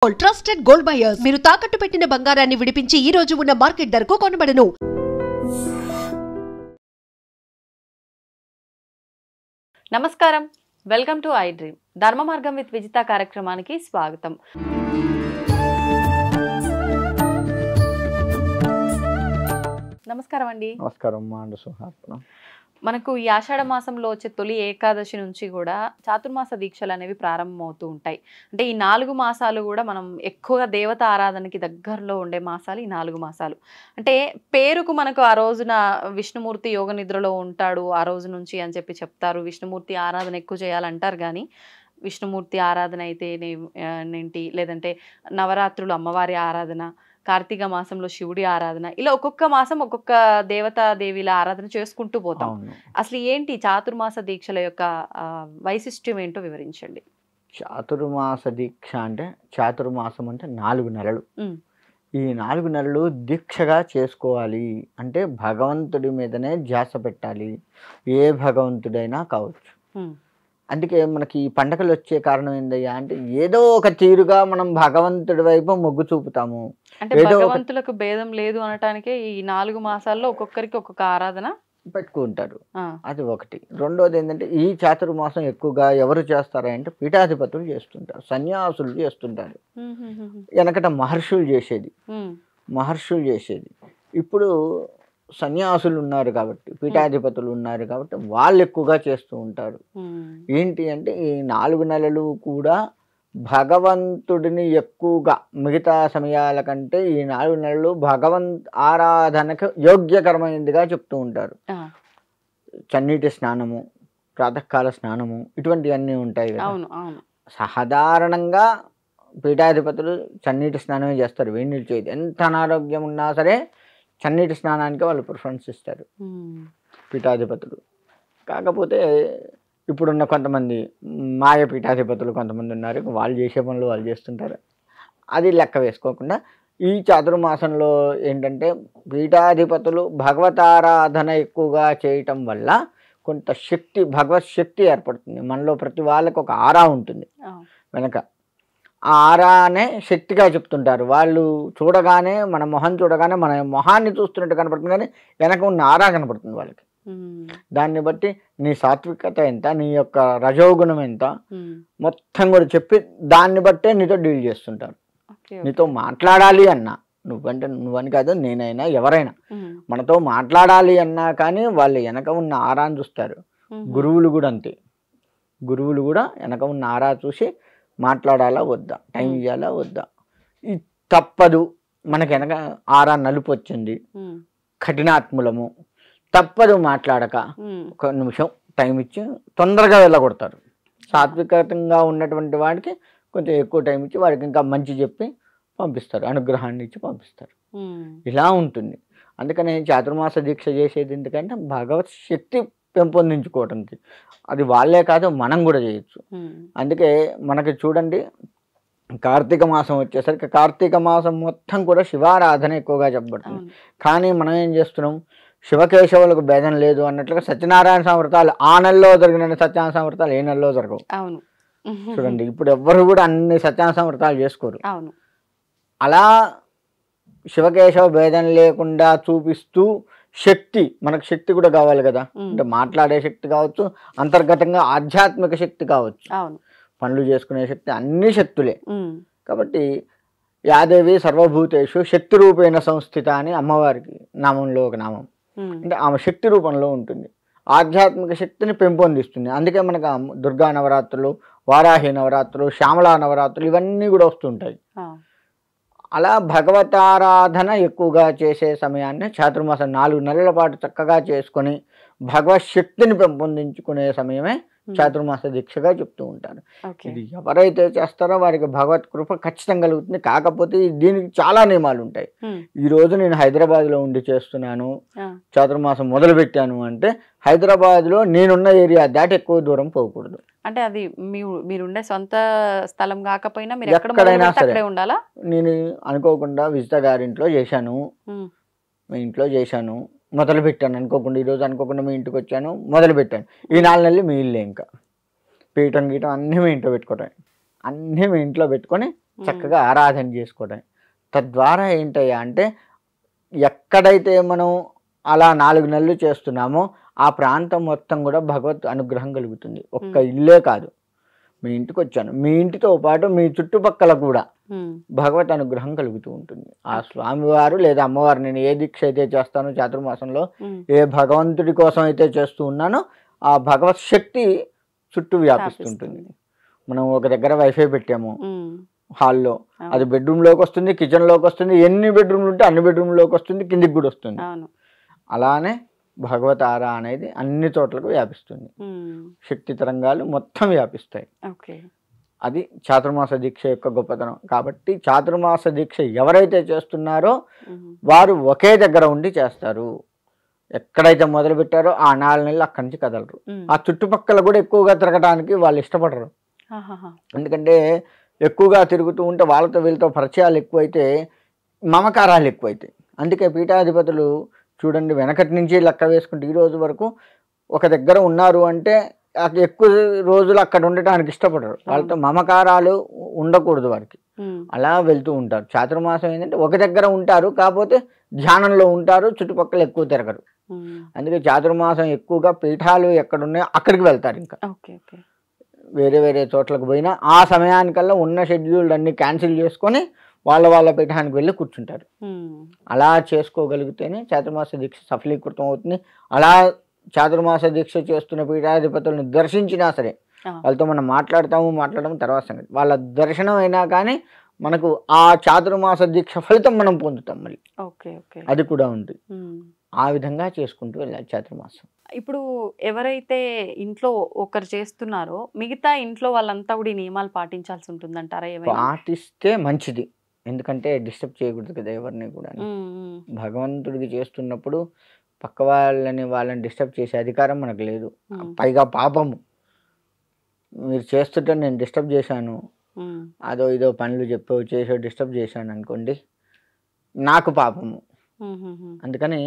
Trusted gold buyers మీరు తాకట్టు పెట్టిన బంగారాన్ని విడిపించి ఈ రోజు ఉన్న మార్కెట్ ధరకు కొనబడను. నమస్కారం, వెల్కమ్ టు ఐ డ్రీమ్. ధర్మ మార్గం విత్ విజిత కార్యక్రమానికి స్వాగతం. నమస్కారం అండి. నమస్కారం. మనకు ఈ ఆషాఢ మాసంలో వచ్చే తొలి ఏకాదశి నుంచి కూడా చాతుర్మాస దీక్షలు అనేవి ప్రారంభమవుతూ ఉంటాయి. అంటే ఈ 4 మాసాలు కూడా మనం ఎక్కువగా దేవత ఆరాధనకి దగ్గరలో ఉండే మాసాలు ఈ 4 మాసాలు. అంటే పేరుకు మనకు ఆ రోజున విష్ణుమూర్తి యోగ నిద్రలో ఉంటాడు ఆ రోజు నుంచి అని చెప్పి చెప్తారు. విష్ణుమూర్తి ఆరాధన ఎక్కువ చేయాలంటారు. కానీ విష్ణుమూర్తి ఆరాధన అయితే ఏంటి, లేదంటే నవరాత్రులు అమ్మవారి ఆరాధన, కార్తీక మాసంలో శివుడి ఆరాధన, ఇలా ఒక్కొక్క మాసం ఒక్కొక్క దేవతాదేవిల ఆరాధన చేసుకుంటూ పోతాం. అసలు ఏంటి చాతుర్మాస దీక్షల యొక్క వైశిష్ట్యం ఏంటో వివరించండి. చాతుర్మాస దీక్ష అంటే, చాతుర్మాసం అంటే 4 నెలలు. ఈ 4 నెలలు దీక్షగా చేసుకోవాలి అంటే భగవంతుడి మీదనే ధ్యాస పెట్టాలి. ఏ భగవంతుడైనా కావచ్చు. అందుకే మనకి ఈ పండగలు వచ్చే కారణం ఏందయ్యా అంటే, ఏదో ఒక తీరుగా మనం భగవంతుడి వైపు మొగ్గు చూపుతాము. అంటే భగవంతులకు భేదం లేదు అనటానికే ఈ 4 మాసాల్లో ఒక్కొక్కరికి ఒక్కొక్క ఆరాధన పెట్టుకుంటారు. అది ఒకటి. రెండోది ఏంటంటే, ఈ చాతుర్మాసం ఎక్కువగా ఎవరు చేస్తారంటే పీఠాధిపతులు చేస్తుంటారు, సన్యాసులు చేస్తుంటారు. వెనకట మహర్షులు చేసేది. ఇప్పుడు సన్యాసులు ఉన్నారు కాబట్టి, పీఠాధిపతులు ఉన్నారు కాబట్టి వాళ్ళు ఎక్కువగా చేస్తూ ఉంటారు. ఏంటి అంటే, ఈ 4 నెలలు కూడా భగవంతుడిని ఎక్కువగా మిగతా సమయాల కంటే ఈ 4 నెలలు ఆరాధనకు యోగ్యకరమైనదిగా చెప్తూ ఉంటారు. చన్నీటి స్నానము, ప్రాతకాల స్నానము, ఇటువంటివన్నీ ఉంటాయి కదా. సాధారణంగా పీఠాధిపతులు చన్నీటి స్నానమే చేస్తారు, వేడి నీళ్ళు చేయదు. ఎంత అనారోగ్యం ఉన్నా సరే చన్నీటి స్నానానికి వాళ్ళు ప్రిఫరెన్స్ ఇస్తారు పీఠాధిపతులు. కాకపోతే ఇప్పుడున్న కొంతమంది మాయ పీఠాధిపతులు కొంతమంది ఉన్నారు, వాళ్ళు చేసే పనులు వాళ్ళు చేస్తుంటారు. అది లెక్క వేసుకోకుండా ఈ చాతుర్మాసంలో ఏంటంటే, పీఠాధిపతులు భగవతారాధన ఎక్కువగా చేయటం వల్ల కొంత శక్తి, భగవత్ శక్తి ఏర్పడుతుంది మనలో. ప్రతి వాళ్ళకి ఒక ఆరా ఉంటుంది వెనక. ఆ ఆరానే శక్తిగా చెప్తుంటారు వాళ్ళు. చూడగానే మన మొహం చూడగానే మన మొహాన్ని చూస్తున్నట్టు కనపడుతుంది, కానీ వెనక ఉన్న ఆరా కనపడుతుంది వాళ్ళకి. దాన్ని బట్టి నీ సాత్వికత ఎంత, నీ యొక్క రజోగుణం ఎంత మొత్తం కూడా చెప్పి దాన్ని బట్టే నీతో డీల్ చేస్తుంటారు. నీతో మాట్లాడాలి అన్నా, నువ్వని కాదు, నేనైనా ఎవరైనా మనతో మాట్లాడాలి అన్నా కానీ వాళ్ళు వెనక ఉన్న ఆరాని చూస్తారు. గురువులు కూడా అంతే. గురువులు కూడా వెనక ఉన్న ఆరా చూసి మాట్లాడాలా వద్దా, టైం ఇవ్వాలా వద్దా, ఇది తప్పదు. మనకి వెనక ఆరా నలుపు వచ్చింది, కఠినాత్ములము, తప్పదు మాట్లాడక, ఒక నిమిషం టైం ఇచ్చి తొందరగా వెళ్ళగొడతారు. సాత్వికంగా ఉన్నటువంటి వాడికి కొంచెం ఎక్కువ టైం ఇచ్చి వాడికి ఇంకా మంచి చెప్పి పంపిస్తారు, అనుగ్రహాన్ని ఇచ్చి పంపిస్తారు. ఇలా ఉంటుంది. అందుకని చాతుర్మాస దీక్ష చేసేది ఎందుకంటే భగవత్ శక్తి పెంపొందించుకోవటానికి. అది వాళ్ళే కాదు, మనం కూడా చేయొచ్చు. అందుకే మనకి చూడండి, కార్తీక మాసం వచ్చేసరికి కార్తీక మాసం మొత్తం కూడా శివారాధన ఎక్కువగా చెప్పబడుతుంది. కానీ మనం ఏం చేస్తున్నాం, శివకేశవులకు భేదం లేదు అన్నట్లుగా సత్యనారాయణ సంవృతాలు ఆ నెలలో జరిగిన సత్యనారాయణ సంవృతాలు ఏ నెలలో జరగవు. చూడండి, ఇప్పుడు ఎవ్వరు కూడా అన్ని సత్యనారాయణ సంవృతాలు చేసుకోరు. అలా శివకేశవ భేదం లేకుండా చూపిస్తూ శక్తి, మనకు శక్తి కూడా కావాలి కదా. అంటే మాట్లాడే శక్తి కావచ్చు, అంతర్గతంగా ఆధ్యాత్మిక శక్తి కావచ్చు, పనులు చేసుకునే శక్తి, అన్ని శక్తులే. కాబట్టి యాదేవి సర్వభూతేషు శక్తి రూపేణ సంస్థిత అని అమ్మవారికి నామంలో ఒక నామం. అంటే ఆమె శక్తి రూపంలో ఉంటుంది, ఆధ్యాత్మిక శక్తిని పెంపొందిస్తుంది. అందుకే మనకు దుర్గా నవరాత్రులు, వారాహి నవరాత్రులు, శ్యామలా నవరాత్రులు ఇవన్నీ కూడా వస్తుంటాయి. అలా భగవతారాధన ఎక్కువగా చేసే సమయాన్ని చాతుర్మాసం 4 నెలల పాటు చక్కగా చేసుకొని భగవత్ శక్తిని పెంపొందించుకునే సమయమే చాతుర్మాస దీక్షగా చెప్తూ ఉంటారు. ఇది ఎవరైతే చేస్తారో వారికి భగవత్ కృప ఖచ్చితంగా కలుగుతుంది. కాకపోతే దీనికి చాలా నియమాలు ఉంటాయి. ఈ రోజు నేను హైదరాబాద్లో ఉండి చేస్తున్నాను, చాతుర్మాసం మొదలు పెట్టాను అంటే హైదరాబాద్లో నేనున్న ఏరియా దాటి ఎక్కువ దూరం పోకూడదు. అంటే అది మీరుండే సొంత స్థలం కాకపోయినా మీరు ఎక్కడైనా సరే ఉండాలా. నేను అనుకోకుండా విజిత గారింట్లో చేశాను, మీ ఇంట్లో చేశాను, మొదలు పెట్టాను అనుకోకుండా. ఈరోజు అనుకోకుండా మీ ఇంటికి వచ్చాను, మొదలు పెట్టాను. ఈ 4 నెలలు మీ ఇల్లే. ఇంకా పీఠం గీయటం అన్నీ మీ ఇంట్లో పెట్టుకోవటం, అన్నీ మీ ఇంట్లో పెట్టుకొని చక్కగా ఆరాధన చేసుకోవడం. తద్వారా ఏంటయ్యా అంటే ఎక్కడైతే మనం అలా 4 నెలలు చేస్తున్నామో ఆ ప్రాంతం మొత్తం కూడా భగవత్ అనుగ్రహం కలుగుతుంది. ఒక్క ఇల్లే కాదు, మీ ఇంటికి వచ్చాను, మీ ఇంటితో పాటు మీ చుట్టుపక్కల కూడా భగవత్ అనుగ్రహం కలుగుతూ ఉంటుంది. ఆ స్వామివారు లేదా అమ్మవారు, నేను ఏ దీక్ష అయితే చేస్తానో చాతుర్మాసంలో, ఏ భగవంతుడి కోసం అయితే చేస్తూ ఉన్నానో ఆ భగవత్ శక్తి చుట్టూ వ్యాపిస్తుంటుంది. మనం ఒక దగ్గర వైఫై పెట్టాము హాల్లో, అది బెడ్రూమ్లోకి వస్తుంది, కిచెన్లోకి వస్తుంది, ఎన్ని బెడ్రూమ్లు ఉంటే అన్ని బెడ్రూమ్లోకి వస్తుంది, కిందికి కూడా వస్తుంది. అలానే భగవత్ ఆరా అనేది అన్ని చోట్లకు వ్యాపిస్తుంది. శక్తి తరంగాలు మొత్తం వ్యాపిస్తాయి. అది చాతుర్మాస దీక్ష యొక్క గొప్పతనం. కాబట్టి చాతుర్మాస దీక్ష ఎవరైతే చేస్తున్నారో వారు ఒకే దగ్గర ఉండి చేస్తారు. ఎక్కడైతే మొదలు పెట్టారో ఆ 4 నెలలు అక్కడి నుంచి కదలరు. ఆ చుట్టుపక్కల కూడా ఎక్కువగా తిరగడానికి వాళ్ళు ఇష్టపడరు. ఎందుకంటే ఎక్కువగా తిరుగుతూ ఉంటే వాళ్ళతో వీళ్ళతో పరిచయాలు ఎక్కువైతే మమకారాలు ఎక్కువైతాయి. అందుకే పీఠాధిపతులు చూడండి, వెనకటి నుంచి లెక్క వేసుకుంటే ఈ రోజు వరకు ఒక దగ్గర ఉన్నారు అంటే ఎక్కువ రోజులు అక్కడ ఉండటానికి ఇష్టపడరు. వాళ్ళతో మమకారాలు ఉండకూడదు వారికి. అలా వెళ్తూ ఉంటారు. చాతుర్మాసం ఏంటంటే ఒక దగ్గర ఉంటారు, కాకపోతే ధ్యానంలో ఉంటారు, చుట్టుపక్కల ఎక్కువ తిరగరు. అందుకే చాతుర్మాసం ఎక్కువగా పీఠాలు ఎక్కడున్నాయో అక్కడికి వెళ్తారు. ఇంకా వేరే వేరే చోట్లకు పోయినా ఆ సమయానికల్లా ఉన్న షెడ్యూల్ అన్ని క్యాన్సిల్ చేసుకొని వాళ్ళ పీఠానికి వెళ్ళి కూర్చుంటారు. అలా చేసుకోగలిగితేనే చాతుర్మాస దీక్ష సఫలీకృతం అవుతుంది. అలా చాతుర్మాస దీక్ష చేస్తున్న పీఠాధిపతులను దర్శించినా సరే వాళ్ళతో మనం మాట్లాడడం తర్వాత సంగతి. వాళ్ళ దర్శనం అయినా కానీ మనకు ఆ చాతుర్మాస దీక్ష ఫలితం మనం పొందుతాం. మళ్ళీ అది కూడా ఉంది. ఆ విధంగా చేసుకుంటూ వెళ్ళాలి చాతుర్మాసం. ఇప్పుడు ఎవరైతే ఇంట్లో ఒకరు చేస్తున్నారో మిగతా ఇంట్లో వాళ్ళంతా కూడా ఈ నియమాలు పాటించాల్సి ఉంటుందంటారా? పాటిస్తే మంచిది. ఎందుకంటే డిస్టర్బ్ చేయకూడదు కదా ఎవరిని కూడా. భగవంతుడికి చేస్తున్నప్పుడు పక్క వాళ్ళని డిస్టర్బ్ చేసే అధికారం మనకు లేదు. పైగా పాపము. మీరు చేస్తుంటే నేను డిస్టర్బ్ చేశాను, అదో ఇదో పనులు చేసో డిస్టర్బ్ చేశాను అనుకోండి, నాకు పాపము. అందుకని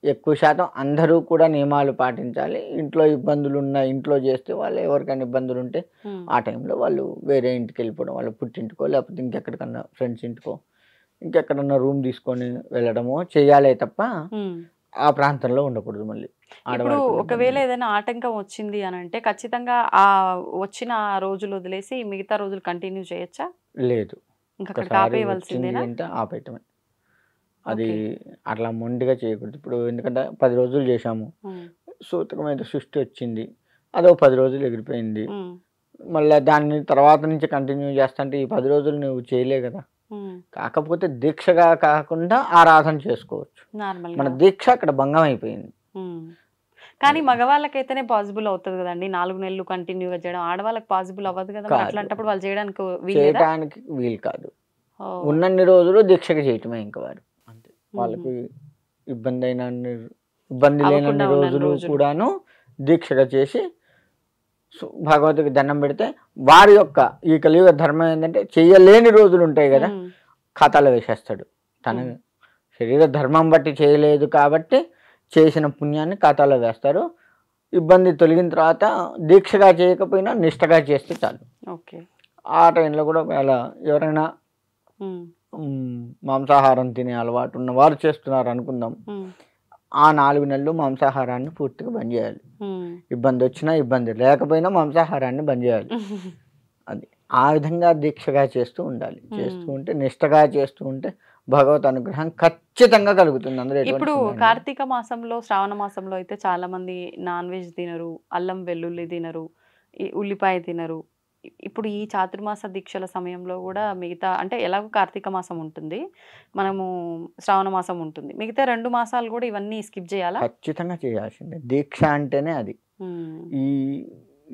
ఎక్కువ శాతం అందరూ కూడా నియమాలు పాటించాలి. ఇంట్లో ఇబ్బందులు ఉన్న ఇంట్లో చేస్తే వాళ్ళు ఎవరికైనా ఇబ్బందులు ఉంటే ఆ టైంలో వాళ్ళు వేరే ఇంటికి వెళ్ళిపోవడం, వాళ్ళ పుట్టింటికో లేకపోతే ఇంకెక్కడికన్నా ఫ్రెండ్స్ ఇంటికో ఇంకెక్కడన్నా రూమ్ తీసుకొని వెళ్ళడమో చేయాలే తప్ప ఆ ప్రాంతంలో ఉండకూడదు. మళ్ళీ ఇప్పుడు ఒకవేళ ఏదైనా ఆటంకం వచ్చింది అని అంటే ఖచ్చితంగా ఆ వచ్చిన రోజులు వదిలేసి మిగతా రోజులు కంటిన్యూ చేయొచ్చా? లేదు, అంటే ఆపేయటమే. అది అట్లా మొండిగా చేయకూడదు. ఇప్పుడు ఎందుకంటే 10 రోజులు చేశాము, సూతకమైన సృష్టి వచ్చింది, అదో 10 రోజులు ఎగిరిపోయింది, మళ్ళీ దాన్ని తర్వాత నుంచి కంటిన్యూ చేస్తుంటే ఈ 10 రోజులు నువ్వు చేయలే కదా. కాకపోతే దీక్షగా కాకుండా ఆరాధన చేసుకోవచ్చు. మన దీక్ష అక్కడ భంగం అయిపోయింది. కానీ మగవాళ్ళకైతేనే పాసిబుల్ అవుతుంది కదండి 4 నెలలు కంటిన్యూగా చేయడం. ఆడవాళ్ళకి పాసిబుల్ అవ్వదు కదా. అట్లాంటప్పుడు వాళ్ళు చేయడానికి వీలు కాదు. ఉన్నన్ని రోజులు దీక్షగా చేయటమే ఇంకా వారు. అంతే, వాళ్ళకి ఇబ్బంది లేనన్ని రోజులు కూడాను దీక్షగా చేసి భగవతికి దండం పెడితే వారి యొక్క ఈ కలియుగ ధర్మం ఏంటంటే చెయ్యలేని రోజులు ఉంటాయి కదా, ఖాతాలో వేసేస్తాడు. తన శరీర ధర్మం బట్టి చేయలేదు కాబట్టి చేసిన పుణ్యాన్ని ఖాతాలో వేస్తారు. ఇబ్బంది తొలగిన తర్వాత దీక్షగా చేయకపోయినా నిష్టగా చేస్తే చాలు. ఆ టైంలో కూడా ఎవరైనా మాంసాహారం తినే అలవాటు ఉన్న వారు చేస్తున్నారు అనుకుందాం, ఆ 4 నెలలు మాంసాహారాన్ని పూర్తిగా బంద్ చేయాలి. ఇబ్బంది వచ్చినా ఇబ్బంది లేకపోయినా మాంసాహారాన్ని బంద్ చేయాలి. అది ఆ విధంగా దీక్షగా చేస్తూ ఉండాలి. చేస్తూ ఉంటే నిష్టగా చేస్తూ ఉంటే భగవత్ అనుగ్రహం ఖచ్చితంగా కలుగుతుంది. అందులో ఇప్పుడు కార్తీక మాసంలో శ్రావణ మాసంలో అయితే చాలా మంది నాన్ వెజ్ తినరు, అల్లం వెల్లుల్లి తినరు, ఉల్లిపాయ తినరు. ఇప్పుడు ఈ చాతుర్మాస దీక్షల సమయంలో కూడా మిగతా అంటే ఎలాగో కార్తీక మాసం ఉంటుంది, మనము శ్రావణ మాసం ఉంటుంది, మిగతా 2 మాసాలు కూడా ఇవన్నీ స్కిప్ చేయాలా? ఖచ్చితంగా చేయాల్సిందే. దీక్ష అంటేనే అది.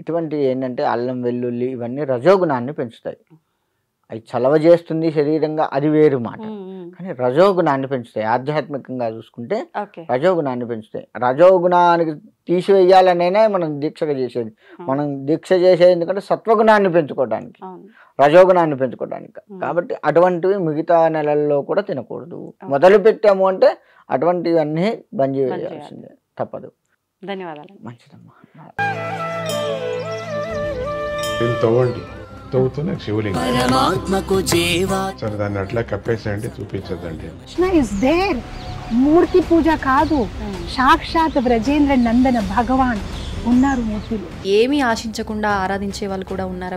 ఇటువంటి ఏంటంటే అల్లం వెల్లుల్లి ఇవన్నీ రజోగుణాన్ని పెంచుతాయి. అవి చలవ చేస్తుంది శరీరంగా, అది వేరు మాట. కానీ రజోగుణాన్ని పెంచుతాయి. ఆధ్యాత్మికంగా చూసుకుంటే రజోగుణాన్ని పెంచుతాయి. రజోగుణానికి తీసివేయాలనేనే మనం దీక్షగా చేసేది. మనం దీక్ష చేసేది ఎందుకంటే సత్వగుణాన్ని పెంచుకోవడానికి, రజోగుణాన్ని పెంచుకోవడానికి. కాబట్టి అటువంటివి మిగతా నెలల్లో కూడా తినకూడదు. మొదలు పెట్టాము అంటే అటువంటివన్నీ బంద్ చేయాల్సిందే, తప్పదు. ధన్యవాదాలు. మంచిదమ్మా. తవ్వుతున్న శివలింగం. సరే దాన్ని అట్లా కప్పేసేయండి, చూపించదండి. Krishna is there. మూర్తి పూజ కాదు, సాక్షాత్ బ్రజేంద్ర నందన భగవాన్ ఉన్నారు మూర్తిలో. ఏమీ ఆశించకుండా ఆరాధించే వాళ్ళు కూడా ఉన్నారా?